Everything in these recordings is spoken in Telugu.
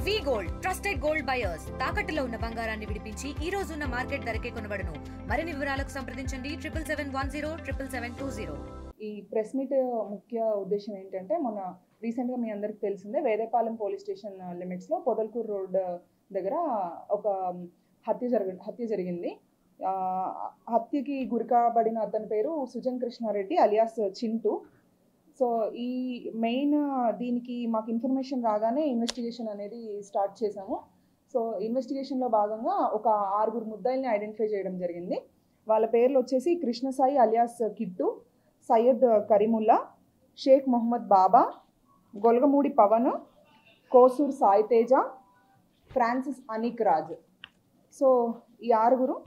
వి గోల్డ్ ట్రస్టెడ్ గోల్డ్ బయర్స్ తాకట్టులో ఉన్న బంగారాన్ని విడిపించి ఈ రోజు ఉన్న మార్కెట్ ధరకే కొనబడును. మరిన్ని వివరాలకు సంప్రదించండి 7710772020. ఈ ప్రెస్ మీట్ ముఖ్య ఉద్దేశం ఏంటంటే మొన్న రీసెంట్గా మీ అందరికి తెలిసిందే వేదేపాలెం పోలీస్ స్టేషన్ లిమిట్స్లో పొదల్కూరు రోడ్ దగ్గర ఒక హత్య జరిగింది. హత్యకి గురికాబడిన అతని పేరు సుజన్ కృష్ణారెడ్డి అలియాస్ చింటూ. సో ఈ మెయిన్ దీనికి మాకు ఇన్ఫర్మేషన్ రాగానే ఇన్వెస్టిగేషన్ అనేది స్టార్ట్ చేసాము. సో ఇన్వెస్టిగేషన్లో భాగంగా ఒక 6 ముద్దాయిల్ని ఐడెంటిఫై చేయడం జరిగింది. వాళ్ళ పేర్లు వచ్చేసి కృష్ణసాయి అలియాస్ కిట్టు, సయ్యద్ కరీముల్లా, షేక్ మొహమ్మద్ బాబా, గొల్గమూడి పవన్, కోసూర్ సాయి తేజ, ఫ్రాన్సిస్ అనిక్ రాజ్. సో ఈ ఆరుగురు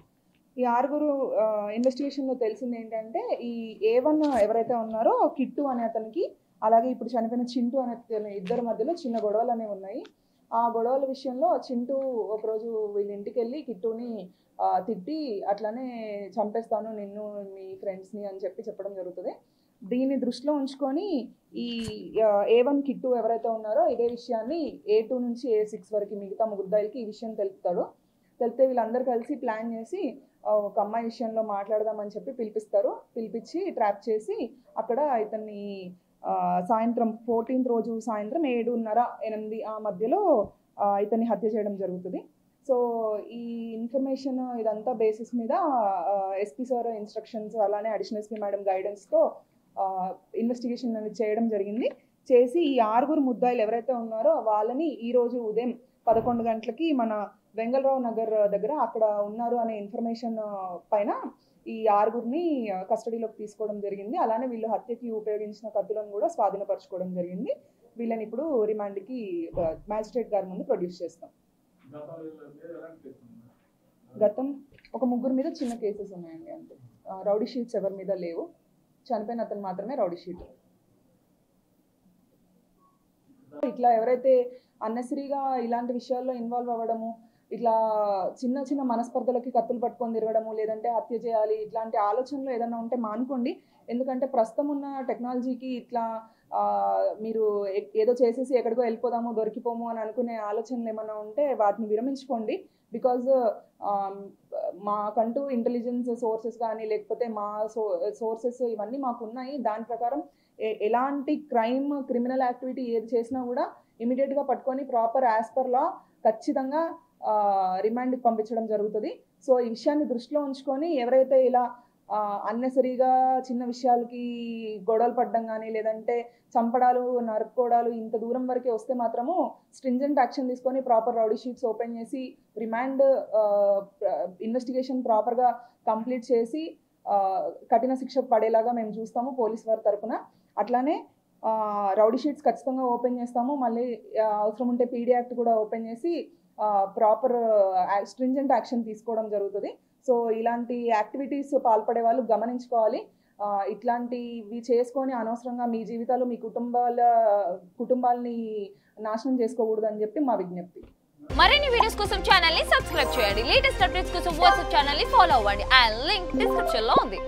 ఇన్వెస్టిగేషన్లో తెలిసింది ఏంటంటే ఈ A1 ఎవరైతే ఉన్నారో కిట్టు అనే అతనికి, అలాగే ఇప్పుడు చనిపోయిన చింటూ అనే ఇద్దరి మధ్యలో చిన్న గొడవలు అనేవి ఉన్నాయి. ఆ గొడవల విషయంలో చింటూ ఒకరోజు వీళ్ళ ఇంటికి వెళ్ళి కిట్టుని తిట్టి అట్లానే చంపేస్తాను నిన్ను మీ ఫ్రెండ్స్ని అని చెప్పడం జరుగుతుంది. దీన్ని దృష్టిలో ఉంచుకొని ఈ A1 కిట్టు ఎవరైతే ఉన్నారో ఇదే విషయాన్ని A2 నుంచి A6 వరకు మిగతా ముగ్గురికి ఈ విషయం తెలిపితే వీళ్ళందరూ కలిసి ప్లాన్ చేసి ఒక అమ్మాయి విషయంలో మాట్లాడదామని చెప్పి పిలిపించి ట్రాప్ చేసి అక్కడ ఇతన్ని సాయంత్రం 14th రోజు సాయంత్రం 7:30-8 ఆ మధ్యలో ఇతన్ని హత్య చేయడం జరుగుతుంది. సో ఈ ఇన్ఫర్మేషన్ ఇదంతా బేసిస్ మీద ఎస్పీ సార్ ఇన్స్ట్రక్షన్స్ అలానే అడిషనల్ ఎస్పీ మేడం గైడెన్స్తో ఇన్వెస్టిగేషన్ అనేది చేయడం జరిగింది. చేసి ఈ 6 ముద్దాయిలు ఎవరైతే ఉన్నారో వాళ్ళని ఈరోజు ఉదయం 11 గంటలకి మన వెంగళరావు నగర్ దగ్గర అక్కడ ఉన్నారు అనే ఇన్ఫర్మేషన్ పైన ఈ 6 కస్టడీలోకి తీసుకోవడం జరిగింది. అలానే వీళ్ళు హత్యకి ఉపయోగించిన కత్తులను కూడా స్వాధీనపరచుకోవడం జరిగింది. వీళ్ళని ఇప్పుడు రిమాండ్కి మ్యాజిస్ట్రేట్ గారి ముందు ప్రొడ్యూస్ చేస్తాం. గతం ఒక 3 మీద చిన్న కేసెస్ ఉన్నాయండి, అంతే. రౌడీ షీట్స్ ఎవరి మీద లేవు. చనిపోయిన అతను మాత్రమే రౌడీ షీట్. ఇట్లా ఎవరైతే అన్నెసరీగా ఇలాంటి విషయాల్లో ఇన్వాల్వ్ అవ్వడము, ఇట్లా చిన్న మనస్పర్ధలకి కత్తులు పట్టుకొని తిరగడము, లేదంటే హత్య చేయాలి ఇట్లాంటి ఆలోచనలు ఏదైనా ఉంటే మానుకోండి. ఎందుకంటే ప్రస్తుతం ఉన్న టెక్నాలజీకి ఇట్లా మీరు ఏదో చేసేసి ఎక్కడికో వెళ్ళిపోదాము దొరికిపోము అని అనుకునే ఆలోచనలు ఏమైనా ఉంటే వాటిని విరమించుకోండి. బికాజ్ మాకంటూ ఇంటెలిజెన్స్ సోర్సెస్ కానీ లేకపోతే మా సోర్సెస్ ఇవన్నీ మాకు ఉన్నాయి. దాని ప్రకారం ఎలాంటి క్రిమినల్ యాక్టివిటీ ఏది చేసినా కూడా ఇమీడియట్గా పట్టుకొని ప్రాపర్ యాజ్ పర్ లా ఖచ్చితంగా రిమాండ్కి పంపించడం జరుగుతుంది. సో ఈ విషయాన్ని దృష్టిలో ఉంచుకొని ఎవరైతే ఇలా అన్నెసరీగా చిన్న విషయాలకి గొడవలు పడడం కానీ లేదంటే చంపడాలు నరుక్కోవడాలు ఇంత దూరం వరకే వస్తే మాత్రము స్ట్రింజెంట్ యాక్షన్ తీసుకొని ప్రాపర్ రౌడీ షీట్స్ ఓపెన్ చేసి రిమాండ్ ఇన్వెస్టిగేషన్ ప్రాపర్గా కంప్లీట్ చేసి కఠిన శిక్ష పడేలాగా మేము చూస్తాము పోలీస్ వారి తరఫున. అట్లానే రౌడీ షీట్స్ ఖచ్చితంగా ఓపెన్ చేస్తాము. మళ్ళీ అవసరం ఉంటే పీడీ యాక్ట్ కూడా ఓపెన్ చేసి ప్రాపర్ స్ట్రింజెంట్ యాక్షన్ తీసుకోవడం జరుగుతుంది. సో ఇలాంటి యాక్టివిటీస్ పాల్పడే వాళ్ళు గమనించుకోవాలి. ఇట్లాంటివి చేసుకొని అనవసరంగా మీ జీవితాలు మీ కుటుంబాలని నాశనం చేసుకోకూడదు అని చెప్పి మా విజ్ఞప్తి. మరిన్ని వీడియోస్ కోసం ఛానల్ ని సబ్స్క్రైబ్ చేయండి. లేటెస్ట్ అప్డేట్స్ కోసం వాట్సాప్ ఛానల్ ని ఫాలో అవ్వండి. ఆ లింక్ డిస్క్రిప్షన్ లో ఉంది.